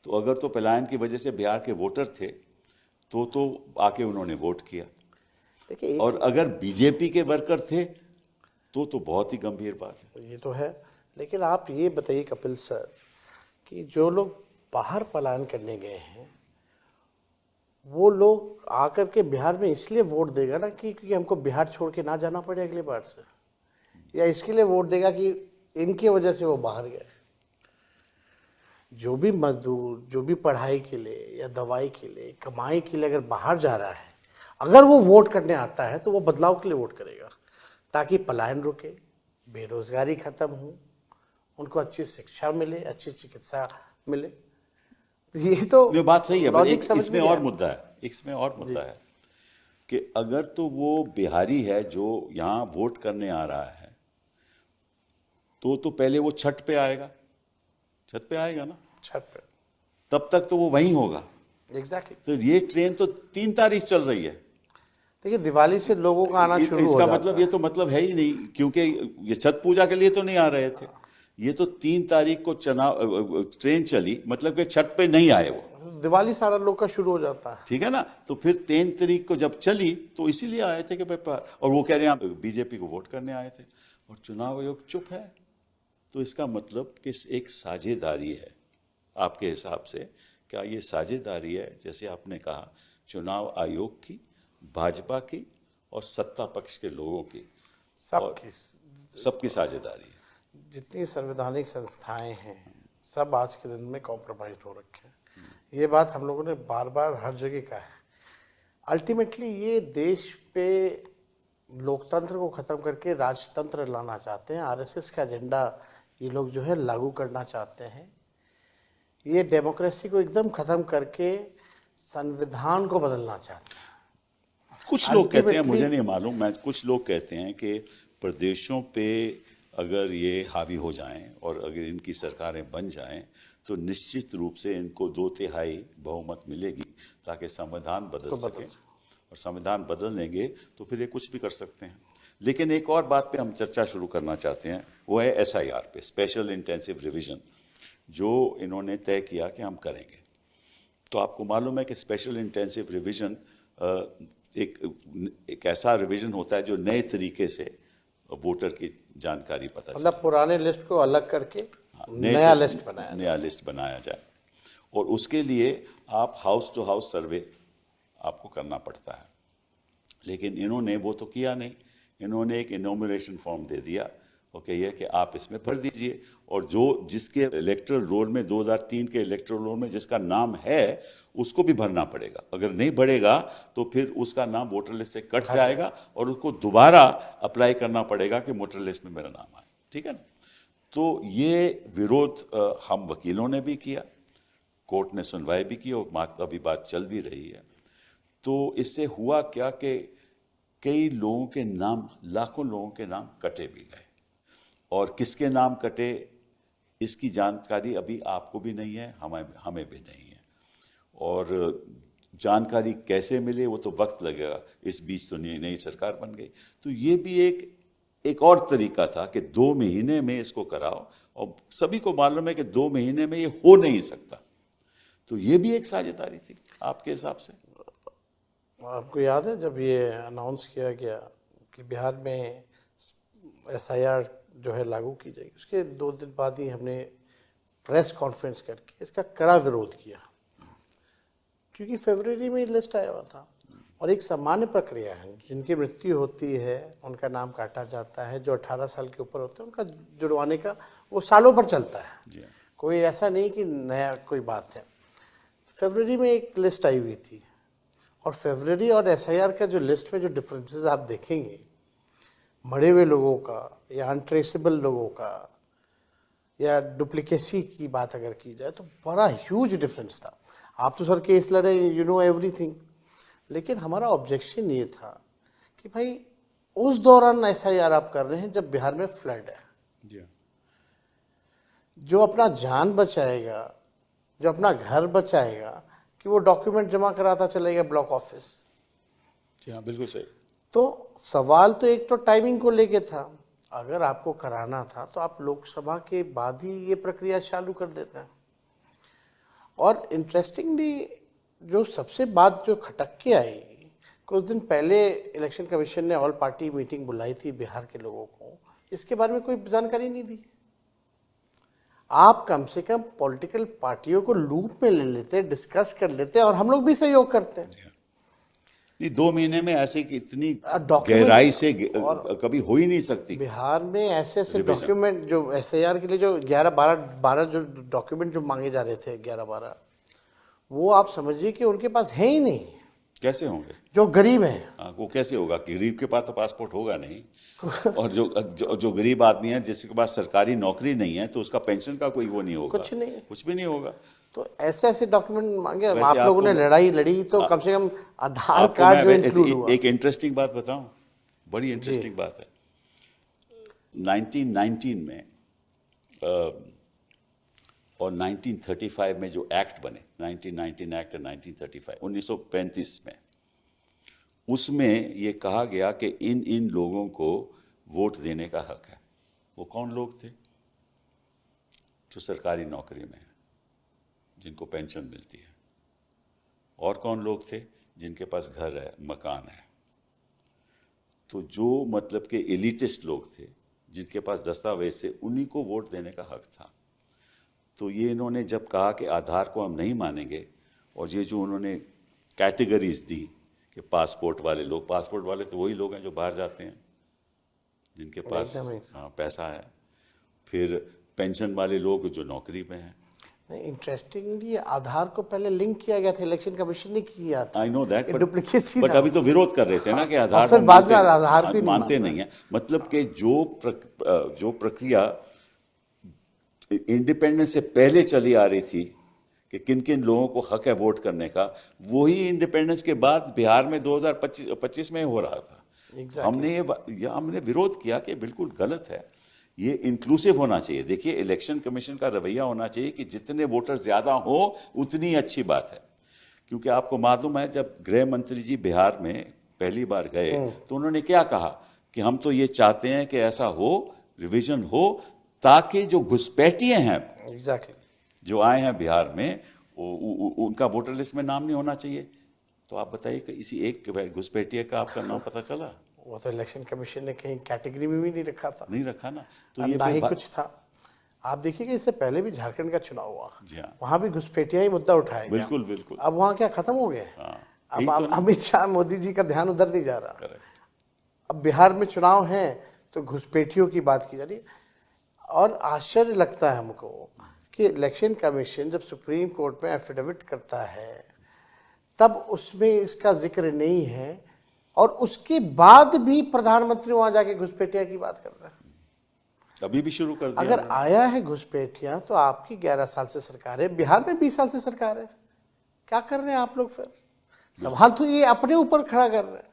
तो अगर तो पलायन की वजह से बिहार के वोटर थे तो आके उन्होंने वोट किया। देखिए, और अगर बीजेपी के वर्कर थे तो बहुत ही गंभीर बात है। ये तो है। लेकिन आप ये बताइए कपिल सर कि जो लोग बाहर पलायन करने गए हैं, वो लोग आकर के बिहार में इसलिए वोट देगा ना कि क्योंकि हमको बिहार छोड़ के ना जाना पड़े अगली बार से, या इसके लिए वोट देगा कि इनकी वजह से वो बाहर गए। जो भी मजदूर, जो भी पढ़ाई के लिए या दवाई के लिए, कमाई के लिए अगर बाहर जा रहा है, अगर वो वोट करने आता है तो वो बदलाव के लिए वोट करेगा, ताकि पलायन रुके, बेरोजगारी खत्म हो, उनको अच्छी शिक्षा मिले, अच्छी चिकित्सा मिले। ये तो ये बात सही है, पर लॉजिक समझ इसमें में और आया। मुद्दा है, इसमें और मुद्दा है कि अगर तो वो बिहारी है जो यहाँ वोट करने आ रहा है, तो पहले वो छठ पे आएगा, छठ पे आएगा ना, छठ पे। तब तक तो वो वहीं होगा। एग्जैक्टली। तो ये ट्रेन तो 3 तारीख चल रही है। देखिए, दिवाली से लोगों का आना शुरू हो इसका जाता मतलब है। ये तो मतलब है ही नहीं, क्योंकि ये छठ पूजा के लिए तो नहीं आ रहे थे। ये तो 3 तारीख को ट्रेन चली, मतलब कि छठ पे नहीं आए वो, दिवाली सारा लोग का शुरू हो जाता है। ठीक है ना। तो फिर 3 तारीख को जब चली तो इसीलिए आए थे कि और वो कह रहे हैं बीजेपी को वोट करने आए थे, और चुनाव आयोग चुप है। तो इसका मतलब कि एक साझेदारी है। आपके हिसाब से क्या ये साझेदारी है, जैसे आपने कहा, चुनाव आयोग की, भाजपा की और सत्ता पक्ष के लोगों की, सबकी साझेदारी है? जितनी संवैधानिक संस्थाएं हैं, सब आज के दिन में कॉम्प्रोमाइज हो रखे हैं। ये बात हम लोगों ने बार बार हर जगह कहा है। अल्टीमेटली ये देश पे लोकतंत्र को खत्म करके राजतंत्र लाना चाहते हैं। आरएसएस का एजेंडा ये लोग जो है लागू करना चाहते हैं। ये डेमोक्रेसी को एकदम खत्म करके संविधान को बदलना चाहते हैं। कुछ लोग कहते हैं, मुझे नहीं मालूम, मैं, कुछ लोग कहते हैं कि प्रदेशों पे अगर ये हावी हो जाएं और अगर इनकी सरकारें बन जाएं तो निश्चित रूप से इनको 2/3 बहुमत मिलेगी ताकि संविधान बदल सके, और संविधान बदल लेंगे तो फिर ये कुछ भी कर सकते हैं। लेकिन एक और बात पे हम चर्चा शुरू करना चाहते हैं, वो है एसआईआर पे, स्पेशल इंटेंसिव रिवीजन, जो इन्होंने तय किया कि हम करेंगे। तो आपको मालूम है कि स्पेशल इंटेंसिव रिवीजन एक ऐसा रिवीजन होता है जो नए तरीके से वोटर की जानकारी पता चले। मतलब पुराने लिस्ट को अलग करके नए नया लिस्ट बनाया। नया लिस्ट बनाया जाए और उसके लिए आप हाउस टू हाउस सर्वे आपको करना पड़ता है, लेकिन इन्होंने वो तो किया नहीं। इन्होंने एक इनोमिनेशन फॉर्म दे दिया और कहिए कि आप इसमें भर दीजिए, और जो जिसके इलेक्टोरल रोल में 2003 के इलेक्टोरल रोल में जिसका नाम है उसको भी भरना पड़ेगा। अगर नहीं भरेगा तो फिर उसका नाम वोटर लिस्ट से कट जाएगा और उसको दोबारा अप्लाई करना पड़ेगा कि वोटर लिस्ट में मेरा नाम आए। ठीक है ना? तो ये विरोध हम वकीलों ने भी किया, कोर्ट ने सुनवाई भी की और अभी बात चल भी रही है। तो इससे हुआ क्या कि कई लोगों के नाम, लाखों लोगों के नाम कटे भी गए, और किसके नाम कटे इसकी जानकारी अभी आपको भी नहीं है, हमें भी नहीं है। और जानकारी कैसे मिले वो तो वक्त लगेगा। इस बीच तो नई सरकार बन गई, तो ये भी एक और तरीका था कि 2 महीने में इसको कराओ, और सभी को मालूम है कि 2 महीने में ये हो नहीं सकता। तो ये भी एक साझेदारी थी आपके हिसाब से? आपको याद है जब ये अनाउंस किया गया कि बिहार में SIR जो है लागू की जाएगी, उसके 2 दिन बाद ही हमने प्रेस कॉन्फ्रेंस करके इसका कड़ा विरोध किया, क्योंकि फरवरी में लिस्ट आया हुआ था और एक सामान्य प्रक्रिया है। जिनकी मृत्यु होती है उनका नाम काटा जाता है, जो 18 साल के ऊपर होते हैं उनका जुड़वाने का वो सालों भर चलता है। कोई ऐसा नहीं कि नया कोई बात है। फरवरी में एक लिस्ट आई हुई थी, और फरवरी और SIR का जो लिस्ट में जो डिफरेंसेस आप देखेंगे, मरे हुए लोगों का या अनट्रेसेबल लोगों का या डुप्लीकेसी की बात अगर की जाए तो बड़ा ह्यूज डिफरेंस था। आप तो सर केस लड़े, यू नो एवरीथिंग, लेकिन हमारा ऑब्जेक्शन ये था कि भाई उस दौरान SIR आप कर रहे हैं जब बिहार में फ्लड है। जो अपना जान बचाएगा, जो अपना घर बचाएगा, कि वो डॉक्यूमेंट जमा कराता चलेगा ब्लॉक ऑफिस। जी हाँ, बिल्कुल सही। तो सवाल तो एक तो टाइमिंग को लेके था, अगर आपको कराना था तो आप लोकसभा के बाद ही ये प्रक्रिया चालू कर देते हैं। और इंटरेस्टिंगली जो सबसे बात जो खटक के आई, कुछ दिन पहले इलेक्शन कमीशन ने ऑल पार्टी मीटिंग बुलाई थी बिहार के लोगों को, इसके बारे में कोई जानकारी नहीं दी। आप कम से कम पॉलिटिकल पार्टियों को लूप में ले लेते, डिस्कस कर लेते, और हम लोग भी सहयोग करते हैं। नहीं, 2 महीने में ऐसे कि इतनी गहराई से कभी हो ही नहीं सकती। बिहार में ऐसे डॉक्यूमेंट जो SIR के लिए जो 11-12 जो डॉक्यूमेंट जो मांगे जा रहे थे 11-12, वो आप समझिए कि उनके पास है ही नहीं। कैसे होंगे? जो गरीब हैं। वो कैसे होगा? गरीब के पास तो पासपोर्ट होगा नहीं। और जो गरीब आदमी है जिसके पास सरकारी नौकरी नहीं है तो उसका पेंशन का कोई वो नहीं होगा, कुछ भी नहीं होगा। तो ऐसे डॉक्यूमेंट मांगे। आप लोगों ने लड़ाई लड़ी तो कम से कम आधार कार्ड जो इंक्लूड हुआ। एक इंटरेस्टिंग बात बताऊं, बड़ी इंटरेस्टिंग बात है। 1919 में और 1935 में जो एक्ट बने, 1919 एक्ट और 1935, 1935 में, उसमें ये कहा गया कि इन लोगों को वोट देने का हक है। वो कौन लोग थे? जो सरकारी नौकरी में हैं, जिनको पेंशन मिलती है। और कौन लोग थे? जिनके पास घर है, मकान है। तो जो मतलब के एलिटिस्ट लोग थे, जिनके पास दस्तावेज थे, उन्हीं को वोट देने का हक था। तो ये इन्होंने जब कहा कि आधार को हम नहीं मानेंगे, और ये जो उन्होंने कैटेगरीज दी कि पासपोर्ट वाले लोग, पासपोर्ट वाले तो वही लोग हैं जो बाहर जाते हैं, जिनके पास पैसा है। फिर पेंशन वाले लोग जो नौकरी में हैं। इंटरेस्टिंगली आधार को पहले लिंक किया गया था, इलेक्शन कमिशन ने किया था। I know that, duplicacy. But अभी तो विरोध कर रहे थे ना कि आधार फिर बाद में आधार भी मानते नहीं है। मतलब कि जो प्रक्रिया इंडिपेंडेंस से पहले चली आ रही थी कि किन किन लोगों को हक है वोट करने का, वही इंडिपेंडेंस के बाद बिहार में 2025 में हो रहा था। हमने विरोध किया कि बिल्कुल गलत है, ये इंक्लूसिव होना चाहिए। देखिए, इलेक्शन कमीशन का रवैया होना चाहिए कि जितने वोटर ज्यादा हो उतनी अच्छी बात है। क्योंकि आपको मालूम है, जब गृह मंत्री जी बिहार में पहली बार गए तो उन्होंने क्या कहा कि हम तो ये चाहते हैं कि ऐसा हो, रिवीजन हो, ताकि जो घुसपैठिए हैं जो आए हैं बिहार में, उनका वोटर लिस्ट में नाम नहीं होना चाहिए। तो आप बताइए कि इसी एक घुसपैठिए का आपका नाम पता चला? वो तो इलेक्शन कमीशन ने कहीं कैटेगरी में भी नहीं रखा था, नहीं रखा ना, तो और ये ना ही फिर कुछ था। आप देखिए कि इससे पहले भी झारखंड का चुनाव हुआ, जी हाँ, वहां भी घुसपैठिया ही मुद्दा उठाया गया। बिल्कुल बिल्कुल। अब वहां क्या खत्म हो गए? हाँ, अब यही तो ना। अमित शाह मोदी जी का ध्यान उधर नहीं जा रहा। करेक्ट। अब बिहार में चुनाव है तो घुसपैठियों की बात की जा रही है। और आश्चर्य लगता है हमको कि इलेक्शन कमीशन जब सुप्रीम कोर्ट में एफिडेविट करता है तब उसमें इसका जिक्र नहीं है, और उसके बाद भी प्रधानमंत्री वहां जाके घुसपैठिया की बात कर रहे हैं। अभी भी शुरू कर दिया अगर उन्होंने। आया है घुसपैठिया तो आपकी 11 साल से सरकार है, बिहार में 20 साल से सरकार है, क्या कर रहे हैं आप लोग? फिर सवाल तो ये अपने ऊपर खड़ा कर रहे हैं।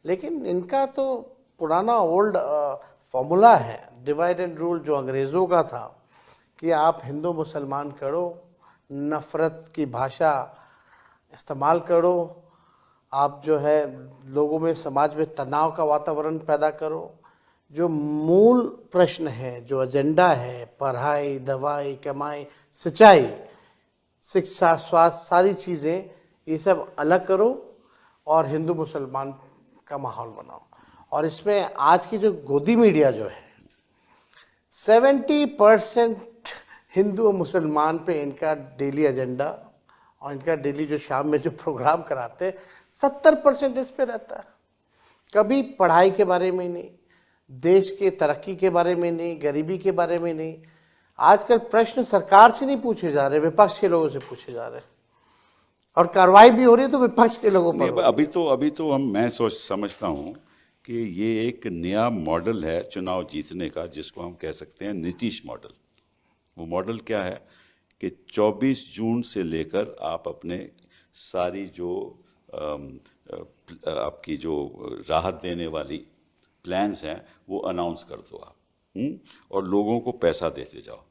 लेकिन इनका तो पुराना ओल्ड फॉर्मूला है, डिवाइड एंड रूल, जो अंग्रेज़ों का था कि आप हिंदू मुसलमान करो, नफ़रत की भाषा इस्तेमाल करो, आप जो है लोगों में, समाज में तनाव का वातावरण पैदा करो। जो मूल प्रश्न है, जो एजेंडा है, पढ़ाई, दवाई, कमाई, सिंचाई, शिक्षा, स्वास्थ्य, सारी चीज़ें, ये सब अलग करो और हिंदू मुसलमान का माहौल बनाओ। और इसमें आज की जो गोदी मीडिया जो है, 70% हिंदू और मुसलमान पे इनका डेली एजेंडा, और इनका डेली जो शाम में जो प्रोग्राम कराते, 70% इस पे रहता है। कभी पढ़ाई के बारे में नहीं, देश के तरक्की के बारे में नहीं, गरीबी के बारे में नहीं। आजकल प्रश्न सरकार से नहीं पूछे जा रहे, विपक्ष के लोगों से पूछे जा रहे, और कार्रवाई भी हो रही है तो विपक्ष के लोगों पर। अभी तो मैं समझता हूँ कि ये एक नया मॉडल है चुनाव जीतने का, जिसको हम कह सकते हैं नीतीश मॉडल। वो मॉडल क्या है कि 24 जून से लेकर आप अपने सारी जो आपकी जो राहत देने वाली प्लान्स हैं वो अनाउंस कर दो आप, और लोगों को पैसा देते जाओ,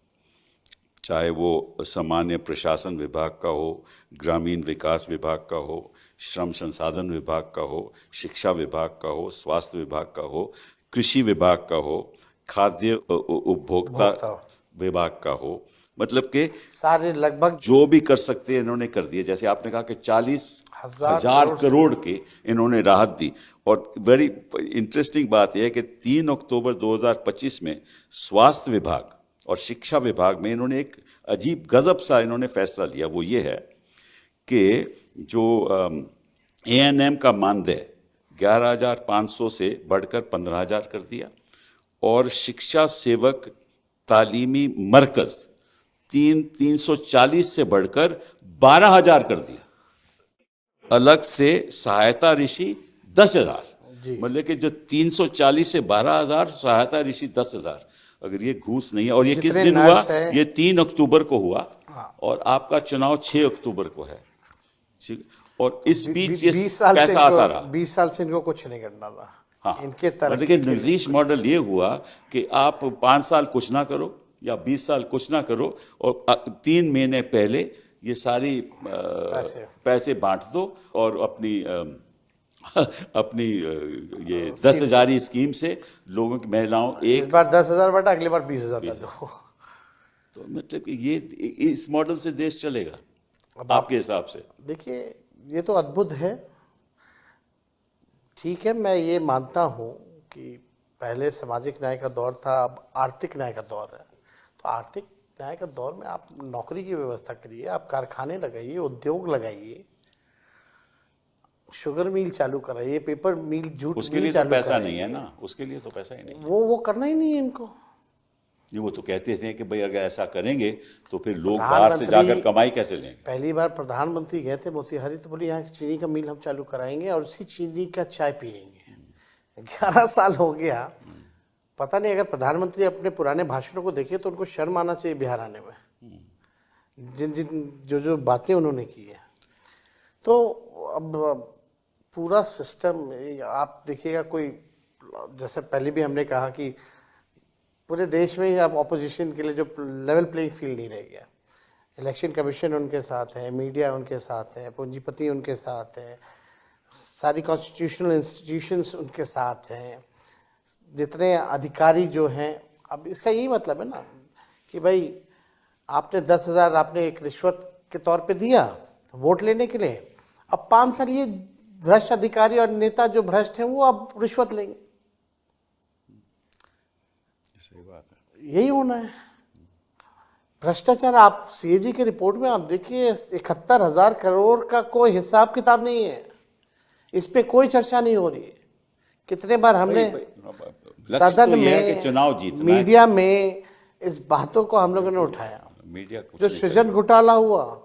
चाहे वो सामान्य प्रशासन विभाग का हो, ग्रामीण विकास विभाग का हो, श्रम संसाधन विभाग का हो, शिक्षा विभाग का हो, स्वास्थ्य विभाग का हो, कृषि विभाग का हो, खाद्य उपभोक्ता विभाग का हो। मतलब कि सारे लगभग जो भी कर सकते हैं इन्होंने कर दिए। जैसे आपने कहा कि 40,000 करोड़ के इन्होंने राहत दी। और बड़ी इंटरेस्टिंग बात यह है कि 3 अक्टूबर 2025 में स्वास्थ्य विभाग और शिक्षा विभाग में इन्होंने एक अजीब गजब सा इन्होंने फैसला लिया। वो ये है कि जो ANM का मानदेय 11,500 से बढ़कर 15,000 कर दिया, और शिक्षा सेवक तालीमी मरकज 340 से बढ़कर 12,000 कर दिया। अलग से सहायता ऋषि 10,000, मतलब कि जो 340 से 12,000, सहायता ऋषि 10,000। अगर ये घूस नहीं है, और ये किस दिन हुआ? ये 3 अक्टूबर को हुआ, और आपका चुनाव 6 अक्टूबर को है। और इस बीच ये पैसा आता रहा। 20 साल से इनको कुछ नहीं करना था। हाँ, इनके तरफ लेकिन नीतीश मॉडल ये हुआ कि आप 5 साल कुछ ना करो या 20 साल कुछ ना करो, और 3 महीने पहले ये सारी पैसे बांट दो, और अपनी ये 10,000 स्कीम से लोगों की महिलाओं इस बार 10,000 बांटा, अगली बार 20,000 दो। तो मतलब कि ये इस मॉडल से देश चलेगा आपके हिसाब से? देखिए, ये तो अद्भुत है। ठीक है, मैं ये मानता हूँ कि पहले सामाजिक न्याय का दौर था, अब आर्थिक न्याय का दौर है। तो आर्थिक न्याय का दौर में आप नौकरी की व्यवस्था करिए, आप कारखाने लगाइए, उद्योग लगाइए, शुगर मिल चालू कराइए, पेपर मिल, जूट उसके लिए तो पैसा नहीं है ना, उसके लिए तो पैसा ही नहीं। वो करना ही नहीं है इनको। ये वो तो कहते थे कि भाई अगर ऐसा करेंगे तो फिर लोग बाहर से जाकर कमाई कैसे लेंगे। पहली बार प्रधानमंत्री गए थे मोतिहारी, तो बोले यहाँ चीनी का मिल हम चालू कराएंगे और उसी चीनी का चाय पियेंगे। 11 साल हो गया, पता नहीं। अगर प्रधानमंत्री अपने पुराने भाषणों को देखे तो उनको शर्म आना चाहिए बिहार आने में, जो बातें उन्होंने की है। तो अब पूरा सिस्टम आप देखिएगा, कोई जैसे पहले भी हमने कहा कि पूरे देश में ही अब ऑपोजिशन के लिए जो लेवल प्लेइंग फील्ड नहीं रह गया। इलेक्शन कमीशन उनके साथ है, मीडिया उनके साथ है, पूंजीपति उनके साथ है, सारी कॉन्स्टिट्यूशनल इंस्टीट्यूशंस उनके साथ हैं, जितने अधिकारी जो हैं। अब इसका यही मतलब है ना कि भाई आपने 10,000 आपने एक रिश्वत के तौर पे दिया वोट लेने के लिए, अब 5 साल ये भ्रष्ट अधिकारी और नेता जो भ्रष्ट हैं वो अब रिश्वत लेंगे। सही बात है। यही होना है। भ्रष्टाचार, आप सीएजी की रिपोर्ट में आप देखिए 71,000 करोड़ का कोई हिसाब किताब नहीं है, इस पे कोई चर्चा नहीं हो रही है। कितने बार हमने लक्ष्य सदन तो ये है में, कि चुनाव जीतना है। मीडिया में इस बातों को हम लोगों ने उठाया। मीडिया कुछ जो नहीं सृजन घोटाला हुआ,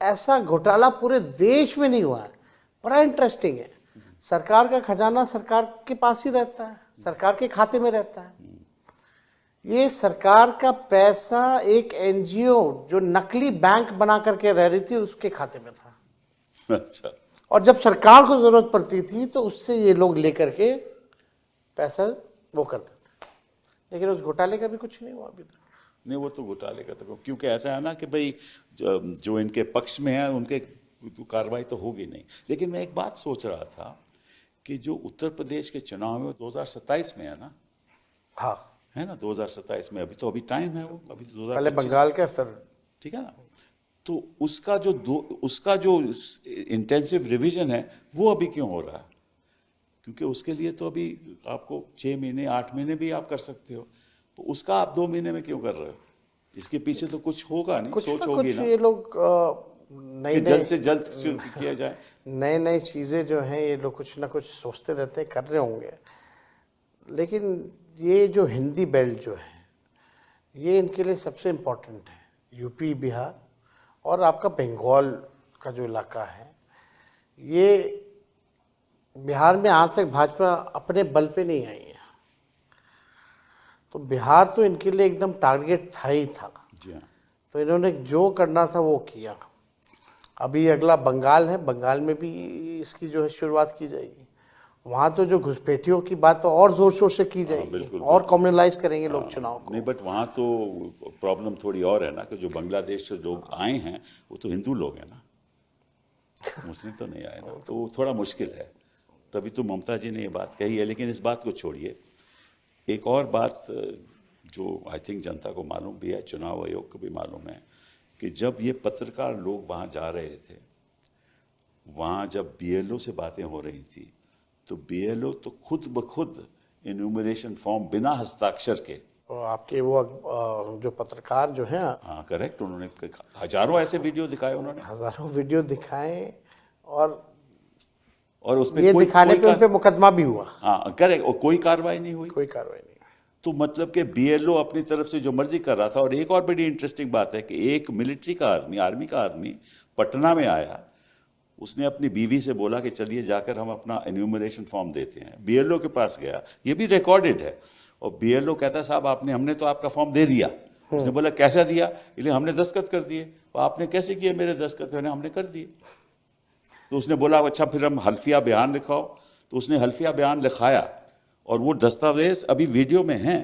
ऐसा घोटाला पूरे देश में नहीं हुआ है। बड़ा इंटरेस्टिंग है। सरकार का खजाना सरकार के पास ही रहता है, सरकार के खाते में रहता है। ये सरकार का पैसा एक एनजीओ जो नकली बैंक बना करके रह रही थी उसके खाते में था। अच्छा। और जब सरकार को जरूरत पड़ती थी तो उससे ये लोग लेकर के पैसा वो करते थे। लेकिन उस घोटाले का भी कुछ नहीं हुआ अभी तक। नहीं, वो तो घोटाले का तो, क्योंकि ऐसा है ना कि भाई जो इनके पक्ष में है उनके तो कार्रवाई तो होगी नहीं। लेकिन मैं एक बात सोच रहा था कि जो उत्तर प्रदेश के चुनाव में 2027 में है ना, हाँ, है ना, 2027 में, अभी टाइम है, वो अभी तो 2025 पहले बंगाल का, फिर ठीक है ना। तो उसका जो इंटेंसिव रिवीजन है वो अभी क्यों हो रहा है? क्योंकि उसके लिए तो अभी आपको 6 महीने 8 महीने भी आप कर सकते हो, तो उसका आप 2 महीने में क्यों कर रहे हो? इसके पीछे तो कुछ होगा नहीं, कुछ सोच ना होगी कुछ ना ये लोग कि जल्द से जल्द किया जाए। नए नए चीज़ें जो हैं ये लोग कुछ ना कुछ सोचते रहते हैं, कर रहे होंगे। लेकिन ये जो हिंदी बेल्ट जो है ये इनके लिए सबसे इम्पोर्टेंट है। यूपी, बिहार और आपका बंगाल का जो इलाका है, ये बिहार में आज तक भाजपा अपने बल पे नहीं आई है, तो बिहार तो इनके लिए एकदम टारगेट था ही था। जी हाँ। तो इन्होंने जो करना था वो किया। अभी अगला बंगाल है, बंगाल में भी इसकी जो है शुरुआत की जाएगी। वहाँ तो जो घुसपैठियों की बात तो और जोर शोर से की जाएगी, बिल्कुल, और कम्युनलाइज करेंगे लोग चुनाव को। नहीं, बट वहाँ तो प्रॉब्लम थोड़ी और है ना कि जो बांग्लादेश से लोग आए हैं वो तो हिंदू लोग हैं ना, मुस्लिम तो नहीं आए ना, तो वो थोड़ा मुश्किल है। तभी तो ममता जी ने ये बात कही है। लेकिन इस बात को छोड़िए, एक और बात जो आई थिंक जनता को मालूम भी है, चुनाव आयोग को भी मालूम है, कि जब ये पत्रकार लोग वहाँ जा रहे थे, वहाँ जब बीएलओ से बातें हो रही थी, तो बीएलओ तो खुद ब खुद इन्यूमरेशन फॉर्म बिना हस्ताक्षर के, तो आपके वो जो पत्रकार जो हैं, हाँ करेक्ट, उन्होंने हजारों ऐसे वीडियो दिखाए, उन्होंने हजारों वीडियो दिखाए, और उसमें ये दिखाने पे उन पे मुकदमा भी हुआ। हाँ करेक्ट, और कोई कार्रवाई नहीं हुई। कोई कार्रवाई नहीं। तो मतलब कि बीएलओ अपनी तरफ से जो मर्जी कर रहा था। और एक और बड़ी इंटरेस्टिंग बात है कि एक मिलिट्री का आदमी, आर्मी का आदमी पटना में आया, उसने अपनी बीवी से बोला कि चलिए जाकर हम अपना एन्यूमरेशन फॉर्म देते हैं। बीएलओ के पास गया, ये भी रिकॉर्डेड है, और बीएलओ कहता साहब हमने तो आपका फॉर्म दे दिया। उसने बोला कैसा दिया? इसलिए हमने दस्तखत कर दिए। तो आपने कैसे किए मेरे दस्तखत? हमने कर दिए। तो उसने बोला अच्छा फिर हम हल्फिया बयान लिखाओ। तो उसने हल्फिया बयान लिखाया, और वो दस्तावेज अभी वीडियो में हैं।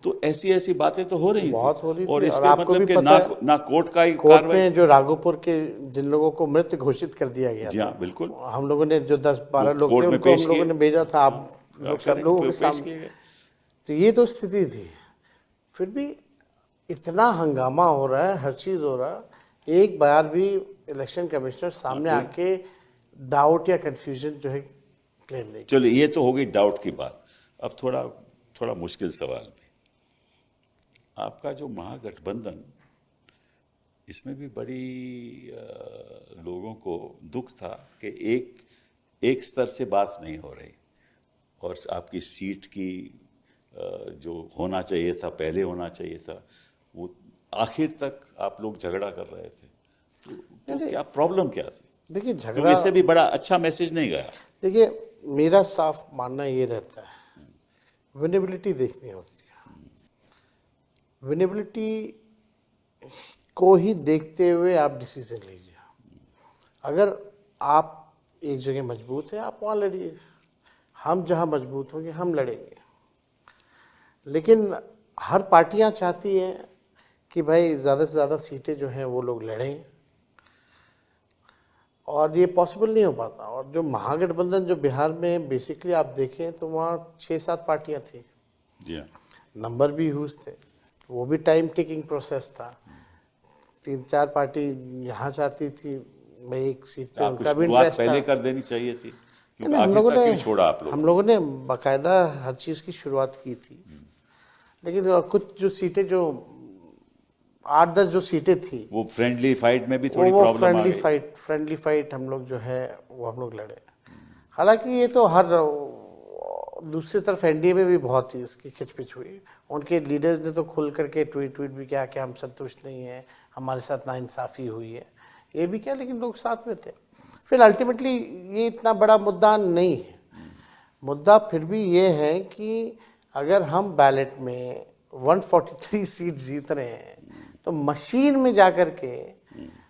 तो ऐसी ऐसी बातें तो हो रही बहुत हो रही थी। और इस और पे आपको मतलब भी कि पता है, ना कोर्ट का ही कोर्ट कार्रवाई। में जो राघोपुर के जिन लोगों को मृत घोषित कर दिया गया जी था, हाँ बिल्कुल, हम लोगों ने जो 10-12 लोग कोर्ट थे में उनको पेश हम लोगों किए। ने भेजा था, आप लोग सब लोगों के पेश सामने। किए गए। तो ये तो स्थिति थी। फिर भी इतना हंगामा हो रहा है, हर चीज हो रहा है, एक बार भी इलेक्शन कमिश्नर सामने आके डाउट या कंफ्यूजन जो है क्लेम नहीं। चलिए ये तो हो गई डाउट की बात। अब थोड़ा मुश्किल सवाल भी, आपका जो महागठबंधन, इसमें भी बड़ी लोगों को दुख था कि एक स्तर से बात नहीं हो रही, और आपकी सीट की जो होना चाहिए था, पहले होना चाहिए था, वो आखिर तक आप लोग झगड़ा कर रहे थे। तो क्या प्रॉब्लम क्या थी? देखिए तो झगड़ा, इससे भी बड़ा अच्छा मैसेज नहीं गया। देखिए मेरा साफ मानना ये रहता है, विनेबिलिटी देखनी होती है। विनेबिलिटी को ही देखते हुए आप डिसीजन लीजिए। अगर आप एक जगह मजबूत हैं, आप वहाँ लड़िए। हम जहाँ मजबूत होंगे हम लड़ेंगे। लेकिन हर पार्टियाँ चाहती हैं कि भाई ज़्यादा से ज़्यादा सीटें जो हैं वो लोग लड़ें, और ये पॉसिबल नहीं हो पाता। और जो महागठबंधन जो बिहार में बेसिकली आप देखें तो वहाँ 6-7 पार्टियाँ थी, जी हाँ, नंबर भी ह्यूज थे, वो भी टाइम टेकिंग प्रोसेस था। 3-4 पार्टी यहाँ चाहती थी, भाई एक सीट पे आपको उनका भी शुरुआत इंटरेस्ट पहले था। कर देनी चाहिए थी, क्योंकि नहीं, आखिर तक क्यों छोड़ा आप लोग? हम लोगों ने बाकायदा हर चीज़ की शुरुआत की थी, लेकिन कुछ जो सीटें जो 8-10 जो सीटें थी वो फ्रेंडली फाइट में भी थोड़ी वो प्रॉब्लम आ गई। फ्रेंडली फाइट हम लोग जो है वो हम लोग लड़े। हालांकि ये तो हर दूसरी तरफ एनडीए में भी बहुत ही इसकी खिचपिच हुई। उनके लीडर्स ने तो खुल करके ट्वीट भी किया कि हम संतुष्ट नहीं हैं, हमारे साथ नाइंसाफ़ी हुई है, ये भी क्या, लेकिन लोग साथ में थे। फिर अल्टीमेटली ये इतना बड़ा मुद्दा नहीं है। मुद्दा फिर भी ये है कि अगर हम बैलेट में 143 सीट जीत रहे हैं तो मशीन में जाकर के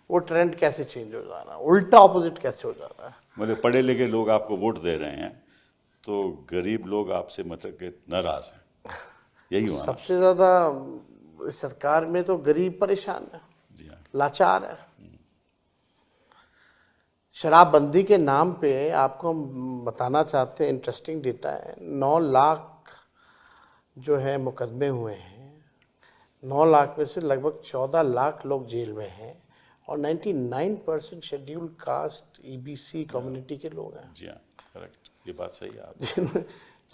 वो ट्रेंड कैसे चेंज हो जाना, उल्टा ऑपोजिट कैसे हो जाना है। मतलब पढ़े लिखे लोग आपको वोट दे रहे हैं तो गरीब लोग आपसे मतलब कि नाराज हैं, यही हुआ ना? सबसे ज्यादा सरकार में तो गरीब परेशान है, जी हाँ। लाचार है। शराबबंदी के नाम पे आपको हम बताना चाहते हैं, इंटरेस्टिंग डेटा है, 9 लाख जो है मुकदमे हुए हैं। 9 लाख में से लगभग 14 लाख लोग जेल में हैं और 99% शेड्यूल कास्ट ईबीसी कम्युनिटी के लोग हैं। जी हाँ, करेक्ट, ये बात सही है आपकी।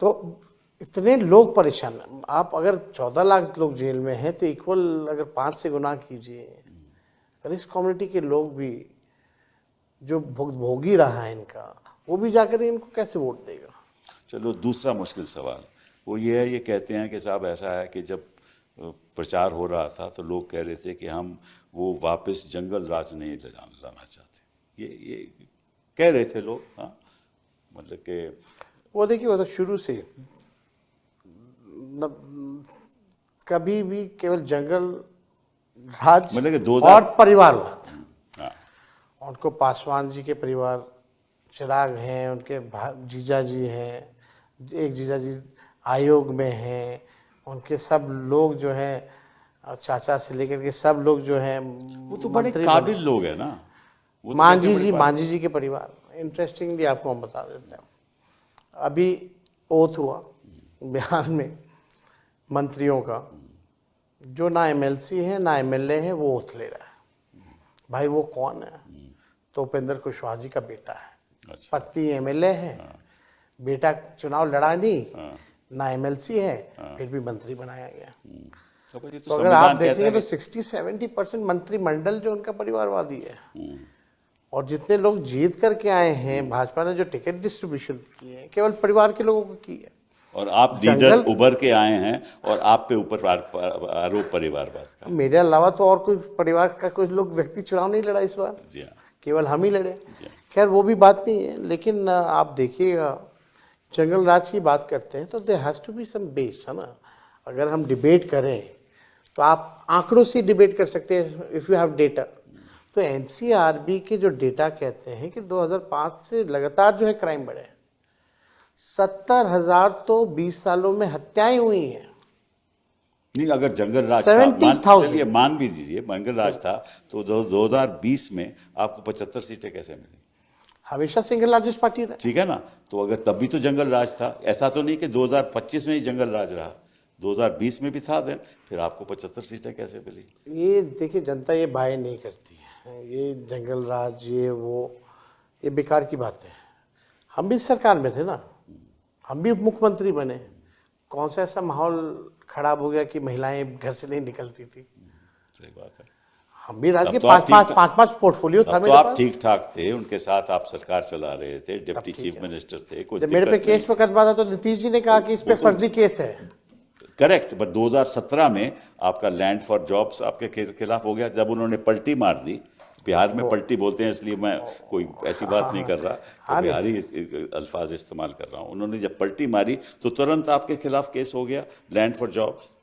तो इतने लोग परेशान हैं। आप अगर 14 लाख लोग जेल में हैं तो इक्वल अगर 5 से गुना कीजिए, अगर इस कम्युनिटी के लोग भी जो भोगी रहा है इनका, वो भी जाकर इनको कैसे वोट देगा? चलो दूसरा मुश्किल सवाल वो ये है, ये कहते हैं कि साहब ऐसा है कि जब प्रचार हो रहा था तो लोग कह रहे थे कि हम वो वापस जंगल राज नहीं लाना चाहते, ये कह रहे थे लोग। हाँ, मतलब कि वो देखिए, वो तो शुरू से कभी भी केवल जंगल राज मतलब कि और परिवारवाद। हाँ, उनको पासवान जी के परिवार, चिराग हैं, उनके जीजा जी हैं, एक जीजा जी आयोग में हैं, उनके सब लोग जो हैं चाचा से लेकर के सब लोग जो हैं वो तो बड़े काबिल लोग हैं ना। वो तो मांझी जी के परिवार। इंटरेस्टिंगली आपको हम बता देते हैं, अभी ओथ हुआ बिहार में मंत्रियों का, जो ना एमएलसी है ना एमएलए है वो ओथ ले रहा है। भाई वो कौन है? तो उपेंद्र कुशवाहा जी का बेटा है। अच्छा। पत्नी एमएलए है, बेटा चुनाव लड़ा नहीं, ना एमएलसी है, फिर भी मंत्री बनाया गया। तो अगर आप देखेंगे तो 60-70% मंत्रिमंडल जो उनका परिवारवादी है। और जितने लोग जीत करके आए हैं, भाजपा ने जो टिकट डिस्ट्रीब्यूशन की है केवल परिवार के लोगों को की है। और आप लीडर उभर के आए हैं और आप पे ऊपर आरोप परिवारवाद का। मेरे अलावा तो और कोई परिवार का कोई लोग व्यक्ति चुनाव नहीं लड़ा इस बार। जी हाँ, केवल हम ही लड़े। खैर वो भी बात नहीं है, लेकिन आप देखिएगा जंगल राज की बात करते हैं तो there has to be some base, है ना। अगर हम डिबेट करें तो आप आंकड़ों से डिबेट कर सकते हैं इफ़ यू हैव डेटा। तो एनसीआरबी के जो डेटा कहते हैं कि 2005 से लगातार जो है क्राइम बढ़े, 70,000 तो 20 सालों में हत्याएं हुई हैं। नहीं, अगर जंगल राज था, चलिए मान भी दीजिए जंगल राज था, तो 2020 में आपको 75 सीटें कैसे मिली? हमेशा सिंगल लार्जेस्ट पार्टी रहा। ठीक है ना, तो अगर तब भी तो जंगल राज था, ऐसा तो नहीं कि 2025 में ही जंगल राज रहा, 2020 में भी था देन, फिर आपको 75 सीटें कैसे मिली? ये देखिए, जनता ये बाय नहीं करती है, ये जंगल राज ये वो, ये बेकार की बात है। हम भी सरकार में थे ना, हम भी मुख्यमंत्री बने, कौन सा ऐसा माहौल खराब हो गया कि महिलाएं घर से नहीं निकलती थी? सही बात है। हम भी राज्य के पांच पोर्टफोलियो था मेरे पास। आप ठीक ठाक थे, उनके साथ आप सरकार चला रहे थे, डिप्टी चीफ मिनिस्टर थे, कोई जब मेरे पे केस मुकदमा था तो नीतीश जी ने कहा कि इस पे फर्जी केस है। करेक्ट, बट 2017 में आपका लैंड फॉर जॉब्स आपके खिलाफ हो गया, जब उन्होंने पलटी मार दी। बिहार में पलटी बोलते हैं, इसलिए मैं कोई ऐसी बात नहीं कर रहा, तो बिहारी अल्फाज इस्तेमाल कर रहा हूं। उन्होंने जब पलटी मारी तो तुरंत आपके खिलाफ केस हो गया लैंड फॉर जॉब्स।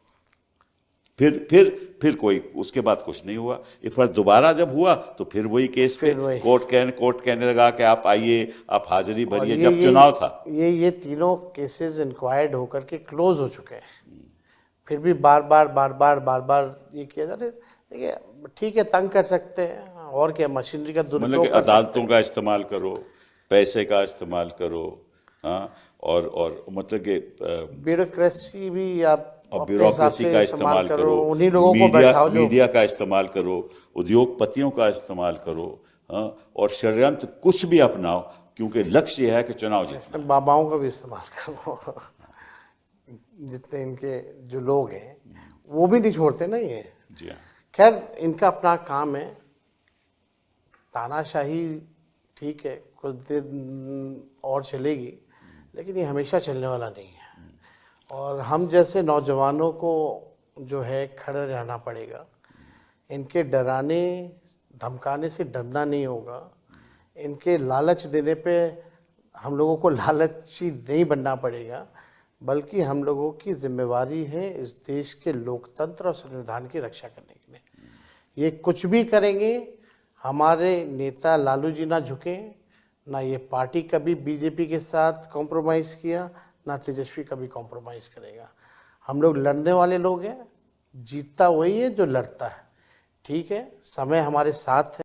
फिर कोई उसके बाद कुछ नहीं हुआ। एक बार दोबारा जब हुआ तो फिर वही केस पे कोर्ट कहने लगा कि आप आइए, आप हाजिरी भरिए, जब चुनाव था। ये तीनों केसेस इंक्वायर्ड होकर के क्लोज हो चुके हैं, फिर भी बार बार ये किया जा रहा है। देखिए ठीक है, तंग कर सकते हैं, और क्या, मशीनरी का दुरुपयोग, अदालतों का इस्तेमाल करो, पैसे का इस्तेमाल करो, हाँ, और मतलब कि ब्यूरोक्रेसी भी आप ब्यूरोक्रेसी का इस्तेमाल करो, उन्हीं लोगों को बैठाओ, मीडिया का इस्तेमाल करो, उद्योगपतियों का इस्तेमाल करो, और षड्यंत्र कुछ भी अपनाओ, क्योंकि लक्ष्य यह है कि चुनाव जीतना। बाबाओं का भी इस्तेमाल करो। जितने इनके जो लोग हैं वो भी नहीं छोड़ते ना ये। जी हाँ। खैर इनका अपना काम है, तानाशाही ठीक है कुछ देर और चलेगी, लेकिन ये हमेशा चलने वाला नहीं है। और हम जैसे नौजवानों को जो है खड़े रहना पड़ेगा। इनके डराने धमकाने से डरना नहीं होगा, इनके लालच देने पे हम लोगों को लालची नहीं बनना पड़ेगा, बल्कि हम लोगों की जिम्मेवारी है इस देश के लोकतंत्र और संविधान की रक्षा करने के लिए। ये कुछ भी करेंगे, हमारे नेता लालू जी ना झुके, ना ये पार्टी कभी बीजेपी के साथ कॉम्प्रोमाइज़ किया, ना तेजस्वी कभी कॉम्प्रोमाइज़ करेगा। हम लोग लड़ने वाले लोग हैं, जीतता वही है जो लड़ता है। ठीक है, समय हमारे साथ है।